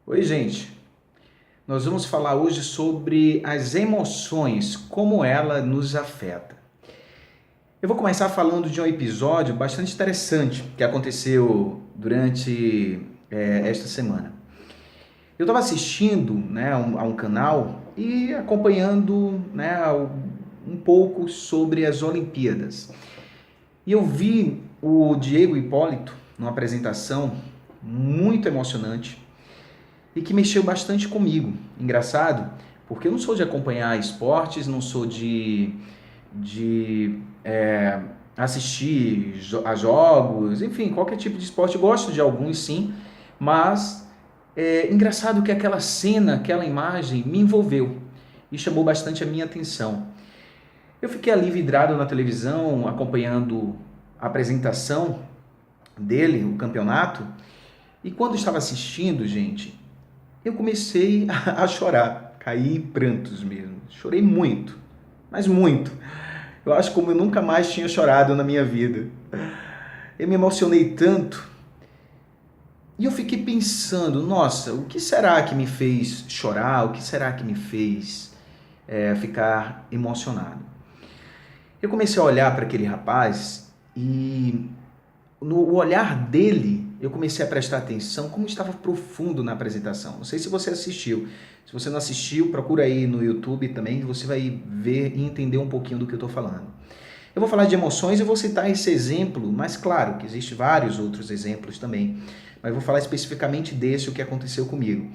Oi, gente. Nós vamos falar hoje sobre as emoções, como ela nos afeta. Eu vou começar falando de um episódio bastante interessante que aconteceu durante esta semana. Eu estava assistindo a um canal e acompanhando um pouco sobre as Olimpíadas. E eu vi o Diego Hipólito numa apresentação muito emocionante e que mexeu bastante comigo. Engraçado, porque eu não sou de acompanhar esportes, não sou de assistir a jogos, enfim, qualquer tipo de esporte. Eu gosto de alguns sim, mas é engraçado que aquela cena, aquela imagem me envolveu e chamou bastante a minha atenção. Eu fiquei ali vidrado na televisão, acompanhando a apresentação dele, o campeonato, e quando estava assistindo, gente, eu comecei a chorar, caí em prantos mesmo. Chorei muito, mas muito. Eu acho como eu nunca mais tinha chorado na minha vida. Eu me emocionei tanto e eu fiquei pensando, nossa, o que será que me fez chorar? O que será que me fez ficar emocionado? Eu comecei a olhar para aquele rapaz e no olhar dele, eu comecei a prestar atenção como estava profundo na apresentação. Não sei se você assistiu. Se você não assistiu, procura aí no YouTube também, que você vai ver e entender um pouquinho do que eu estou falando. Eu vou falar de emoções e vou citar esse exemplo, mas claro que existem vários outros exemplos também. Mas eu vou falar especificamente desse, o que aconteceu comigo.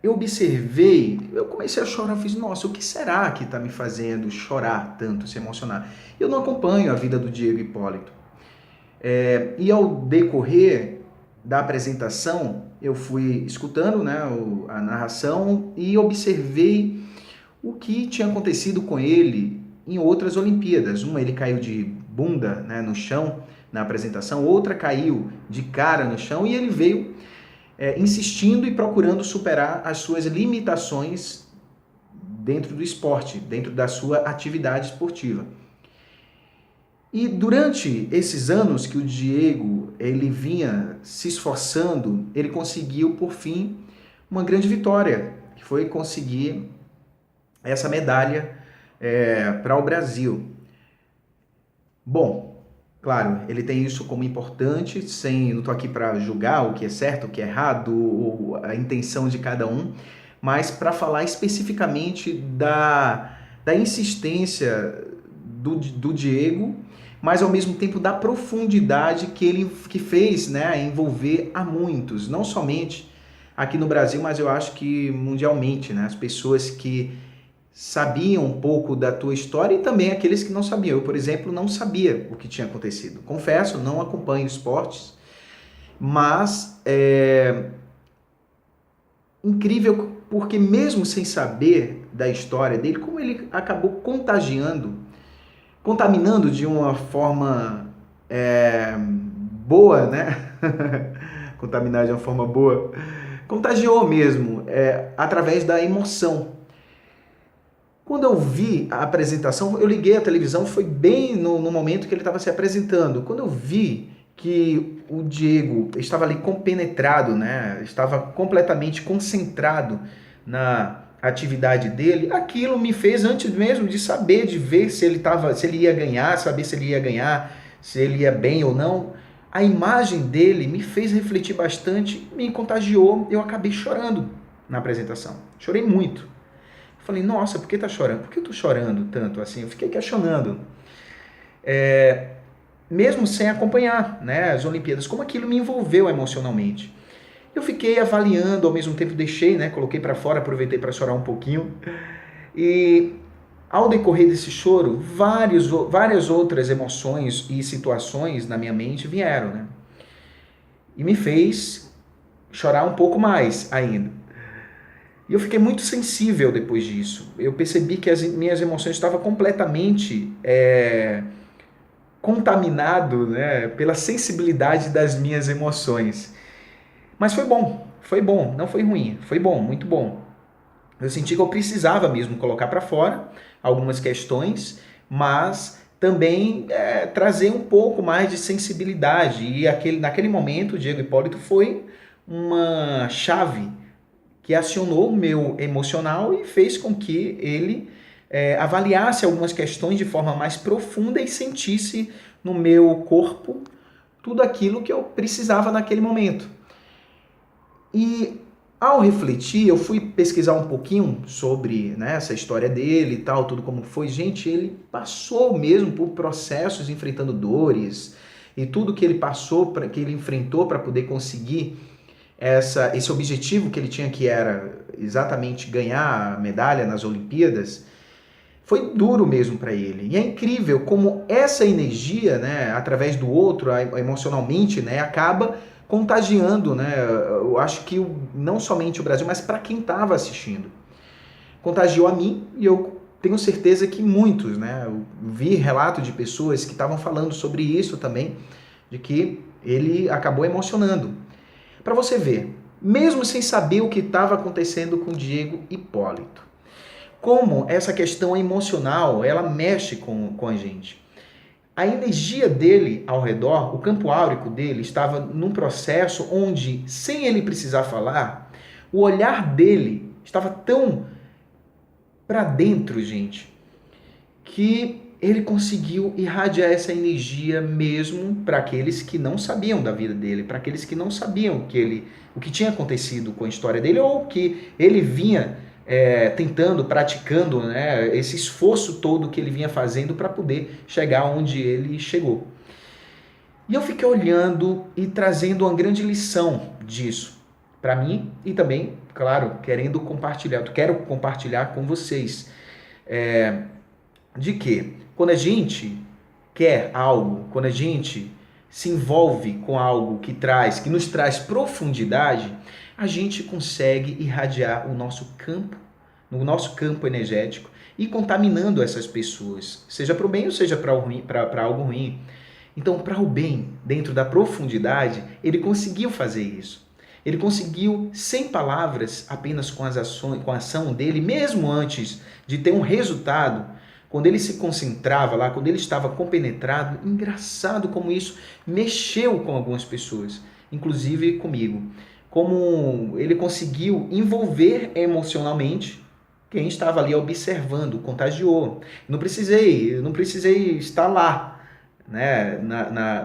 Eu observei, eu comecei a chorar, eu fiz, nossa, o que será que está me fazendo chorar tanto, se emocionar? Eu não acompanho a vida do Diego Hipólito. E ao decorrer da apresentação, eu fui escutando a narração e observei o que tinha acontecido com ele em outras Olimpíadas. Uma, ele caiu de bunda no chão na apresentação, outra caiu de cara no chão e ele veio insistindo e procurando superar as suas limitações dentro do esporte, dentro da sua atividade esportiva. E durante esses anos que o Diego ele vinha se esforçando, ele conseguiu, por fim, uma grande vitória, que foi conseguir essa medalha para o Brasil. Bom, claro, ele tem isso como importante, não estou aqui para julgar o que é certo, o que é errado, ou a intenção de cada um, mas para falar especificamente da insistência do Diego, mas ao mesmo tempo da profundidade que fez envolver a muitos, não somente aqui no Brasil, mas eu acho que mundialmente, as pessoas que sabiam um pouco da tua história e também aqueles que não sabiam. Eu, por exemplo, não sabia o que tinha acontecido. Confesso, não acompanho esportes, mas é incrível porque mesmo sem saber da história dele, como ele acabou contaminando de uma forma boa, contaminar de uma forma boa, contagiou mesmo, através da emoção. Quando eu vi a apresentação, eu liguei a televisão, foi bem no momento que ele estava se apresentando. Quando eu vi que o Diego estava ali compenetrado, estava completamente concentrado na atividade dele, aquilo me fez, antes mesmo de saber, de ver se ele ia ganhar, saber se ele ia ganhar, se ele ia bem ou não, a imagem dele me fez refletir bastante, me contagiou, eu acabei chorando na apresentação. Chorei muito. Falei, nossa, por que tá chorando? Por que eu tô chorando tanto assim? Eu fiquei questionando. Mesmo sem acompanhar as Olimpíadas, como aquilo me envolveu emocionalmente. Eu fiquei avaliando, ao mesmo tempo deixei, coloquei para fora, aproveitei para chorar um pouquinho. E ao decorrer desse choro, várias outras emoções e situações na minha mente vieram, e me fez chorar um pouco mais ainda. E eu fiquei muito sensível depois disso. Eu percebi que as minhas emoções estavam completamente contaminado pela sensibilidade das minhas emoções. Mas foi bom, não foi ruim, foi bom, muito bom. Eu senti que eu precisava mesmo colocar para fora algumas questões, mas também trazer um pouco mais de sensibilidade. E naquele momento o Diego Hipólito foi uma chave que acionou o meu emocional e fez com que ele avaliasse algumas questões de forma mais profunda e sentisse no meu corpo tudo aquilo que eu precisava naquele momento. E ao refletir, eu fui pesquisar um pouquinho sobre, né, essa história dele e tal, tudo como foi. Gente, ele passou mesmo por processos enfrentando dores e tudo que ele passou, que ele enfrentou para poder conseguir esse objetivo que ele tinha, que era exatamente ganhar a medalha nas Olimpíadas, foi duro mesmo para ele. E é incrível como essa energia, né, através do outro, emocionalmente, né, acaba contagiando, né? Eu acho que não somente o Brasil, mas para quem estava assistindo. Contagiou a mim e eu tenho certeza que muitos, né? Eu vi relato de pessoas que estavam falando sobre isso também, de que ele acabou emocionando. Para você ver, mesmo sem saber o que estava acontecendo com Diego Hipólito, como essa questão emocional, ela mexe com a gente. A energia dele ao redor, o campo áurico dele, estava num processo onde, sem ele precisar falar, o olhar dele estava tão para dentro, gente, que ele conseguiu irradiar essa energia mesmo para aqueles que não sabiam da vida dele, para aqueles que não sabiam o que tinha acontecido com a história dele ou que ele vinha tentando, praticando, né, esse esforço todo que ele vinha fazendo para poder chegar onde ele chegou. E eu fiquei olhando e trazendo uma grande lição disso para mim e também, claro, quero compartilhar com vocês. De que quando a gente quer algo, quando a gente se envolve com algo que nos traz profundidade, a gente consegue irradiar o nosso campo energético e contaminando essas pessoas, seja para o bem ou seja para algo ruim. Então, para o bem, dentro da profundidade, ele conseguiu fazer isso. Ele conseguiu, sem palavras, apenas com a ação dele, mesmo antes de ter um resultado, quando ele se concentrava lá, quando ele estava compenetrado, engraçado como isso mexeu com algumas pessoas, inclusive comigo. Como ele conseguiu envolver emocionalmente quem estava ali observando, contagiou. Não precisei estar lá, né,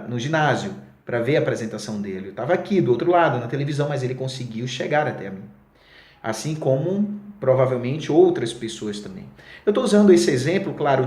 no ginásio para ver a apresentação dele. Eu estava aqui do outro lado, na televisão, mas ele conseguiu chegar até mim. Assim como provavelmente outras pessoas também. Eu estou usando esse exemplo, claro,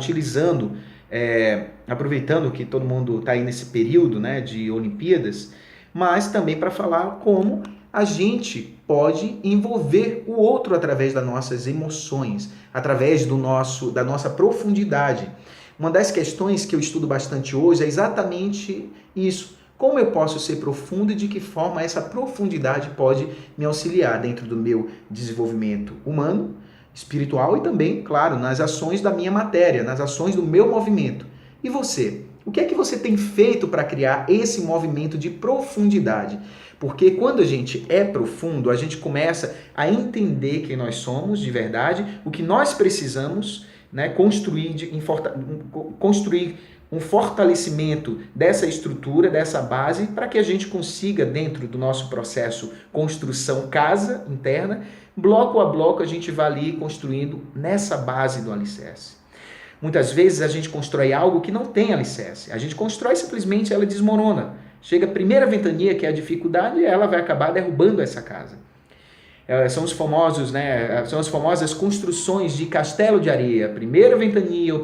aproveitando que todo mundo está aí nesse período, né, de Olimpíadas, mas também para falar como a gente pode envolver o outro através das nossas emoções, através da nossa profundidade. Uma das questões que eu estudo bastante hoje é exatamente isso. Como eu posso ser profundo e de que forma essa profundidade pode me auxiliar dentro do meu desenvolvimento humano, espiritual e também, claro, nas ações da minha matéria, nas ações do meu movimento. E você? O que é que você tem feito para criar esse movimento de profundidade? Porque quando a gente é profundo, a gente começa a entender quem nós somos de verdade, o que nós precisamos, né, construir um fortalecimento dessa estrutura, dessa base, para que a gente consiga, dentro do nosso processo construção casa interna, bloco a bloco a gente vai ali construindo nessa base do alicerce. Muitas vezes a gente constrói algo que não tem alicerce. A gente constrói simplesmente, ela desmorona. Chega a primeira ventania, que é a dificuldade, e ela vai acabar derrubando essa casa. São as famosas construções de castelo de areia. A primeira ventania,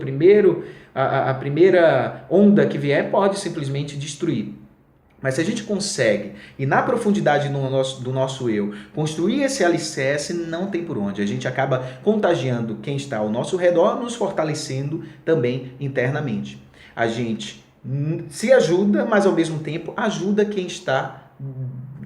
a primeira onda que vier pode simplesmente destruir. Mas se a gente consegue, e na profundidade do nosso eu, construir esse alicerce, não tem por onde. A gente acaba contagiando quem está ao nosso redor, nos fortalecendo também internamente. A gente se ajuda, mas ao mesmo tempo ajuda quem está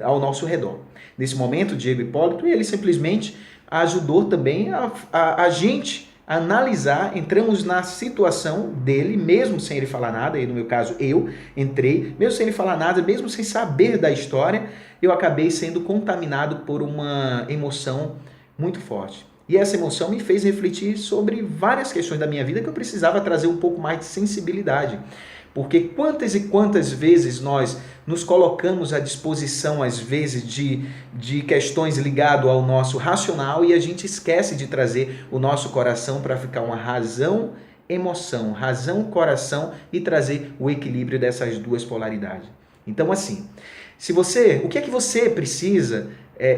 ao nosso redor. Nesse momento, Diego Hipólito, ele simplesmente ajudou também a gente a analisar, entramos na situação dele, mesmo sem ele falar nada, e no meu caso eu entrei, mesmo sem ele falar nada, mesmo sem saber da história, eu acabei sendo contaminado por uma emoção muito forte. E essa emoção me fez refletir sobre várias questões da minha vida que eu precisava trazer um pouco mais de sensibilidade. Porque quantas e quantas vezes nós nos colocamos à disposição, às vezes, de questões ligadas ao nosso racional e a gente esquece de trazer o nosso coração para ficar uma razão, emoção, razão, coração e trazer o equilíbrio dessas duas polaridades. Então, assim, o que é que você precisa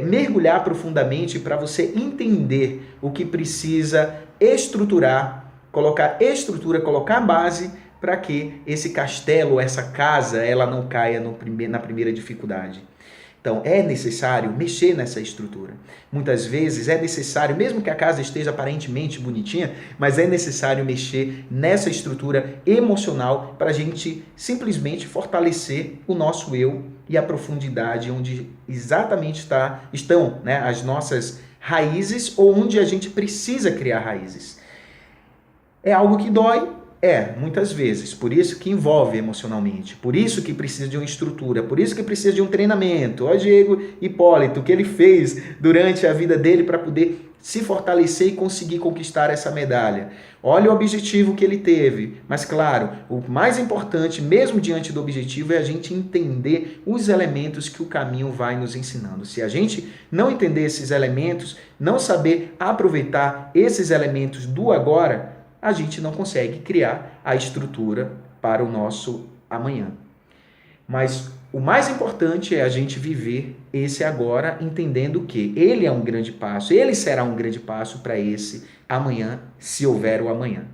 mergulhar profundamente para você entender o que precisa estruturar, colocar estrutura, colocar base para que esse castelo, essa casa, ela não caia na primeira dificuldade. Então, é necessário mexer nessa estrutura. Muitas vezes é necessário, mesmo que a casa esteja aparentemente bonitinha, mas é necessário mexer nessa estrutura emocional para a gente simplesmente fortalecer o nosso eu e a profundidade onde exatamente estão, né, as nossas raízes ou onde a gente precisa criar raízes. É algo que dói? Muitas vezes. Por isso que envolve emocionalmente. Por isso que precisa de uma estrutura. Por isso que precisa de um treinamento. Olha Diego Hipólito, o que ele fez durante a vida dele para poder se fortalecer e conseguir conquistar essa medalha. Olha o objetivo que ele teve. Mas claro, o mais importante, mesmo diante do objetivo, é a gente entender os elementos que o caminho vai nos ensinando. Se a gente não entender esses elementos, não saber aproveitar esses elementos do agora, a gente não consegue criar a estrutura para o nosso amanhã. Mas o mais importante é a gente viver esse agora, entendendo que ele é um grande passo, ele será um grande passo para esse amanhã, se houver o amanhã.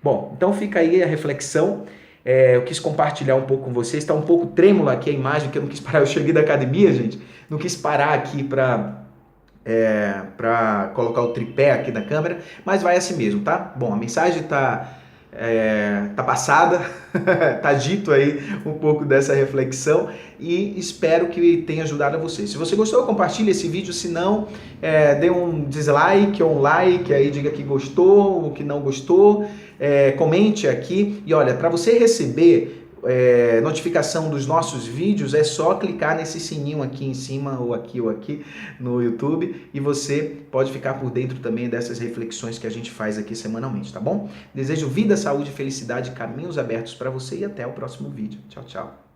Bom, então fica aí a reflexão. Eu quis compartilhar um pouco com vocês. Está um pouco trêmula aqui a imagem, que eu não quis parar. Eu cheguei da academia, gente, não quis parar aqui para colocar o tripé aqui da câmera, mas vai assim mesmo, tá? Bom, a mensagem tá passada, tá dito aí um pouco dessa reflexão e espero que tenha ajudado a você. Se você gostou, compartilhe esse vídeo, se não, dê um dislike ou um like, aí diga que gostou ou que não gostou, comente aqui e olha, para você receber notificação dos nossos vídeos, é só clicar nesse sininho aqui em cima ou aqui no YouTube e você pode ficar por dentro também dessas reflexões que a gente faz aqui semanalmente, tá bom? Desejo vida, saúde, felicidade, caminhos abertos para você e até o próximo vídeo. Tchau, tchau.